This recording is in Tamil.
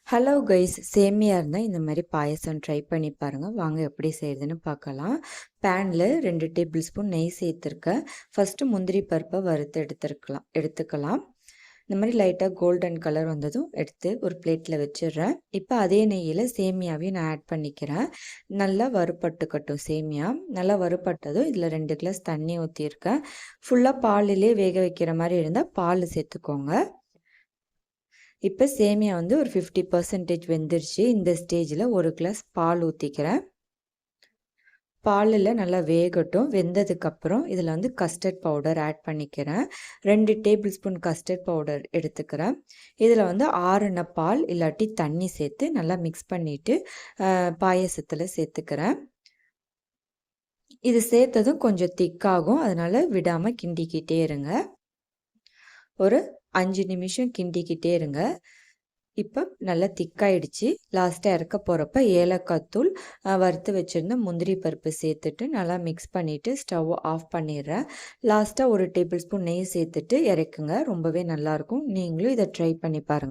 ஹலோ கைஸ், சேமியா இருந்தால் இந்த மாதிரி பாயசம் ட்ரை பண்ணி பாருங்கள். வாங்க எப்படி செய்யுதுன்னு பார்க்கலாம். பேனில் 2 டேபிள் ஸ்பூன் நெய் சேர்த்துருக்கேன். ஃபஸ்ட்டு முந்திரி பருப்பை வறுத்து எடுத்துக்கலாம். இந்த மாதிரி லைட்டாக கோல்டன் கலர் வந்ததும் எடுத்து ஒரு பிளேட்டில் வச்சிடுறேன். இப்போ அதே நெய்யில் சேமியாவையும் நான் ஆட் பண்ணிக்கிறேன். நல்லா வறுபட்டுக்கட்டும் சேமியா. நல்லா வறுபட்டதும் இதில் 2 கிளாஸ் தண்ணி ஊற்றிருக்கேன். ஃபுல்லாக பாலிலே வேக வைக்கிற மாதிரி இருந்தால் பால் சேர்த்துக்கோங்க. இப்போ சேமியா வந்து ஒரு 50% வெந்துருச்சு. இந்த ஸ்டேஜில் 1 கிளாஸ் பால் ஊற்றிக்கிறேன். பாலில் நல்லா வேகட்டும். வெந்ததுக்கப்புறம் இதில் வந்து கஸ்டர்ட் பவுடர் ஆட் பண்ணிக்கிறேன். 2 டேபிள் ஸ்பூன் கஸ்டர்ட் பவுடர் எடுத்துக்கிறேன். இதில் வந்து ஆறுன பால் இல்லாட்டி தண்ணி சேர்த்து நல்லா மிக்ஸ் பண்ணிவிட்டு பாயசத்தில் சேர்த்துக்கிறேன். இது சேர்த்ததும் கொஞ்சம் திக்காகும், அதனால் விடாமல் கிண்டிக்கிட்டே இருங்க. ஒரு 5 நிமிஷம் கிண்டிக்கிட்டே இருங்க. இப்போ நல்லா திக்காயிடுச்சு. லாஸ்ட்டாக இறக்க போகிறப்ப ஏலக்காய் தூள், வறுத்து வச்சுருந்த முந்திரி பருப்பு சேர்த்துட்டு நல்லா மிக்ஸ் பண்ணிவிட்டு ஸ்டவ் ஆஃப் பண்ணிடுறேன். லாஸ்ட்டாக 1 டேபிள் ஸ்பூன் நெய் சேர்த்துட்டு இறக்குங்க. ரொம்பவே நல்லாயிருக்கும். நீங்களும் இதை ட்ரை பண்ணி பாருங்கள்.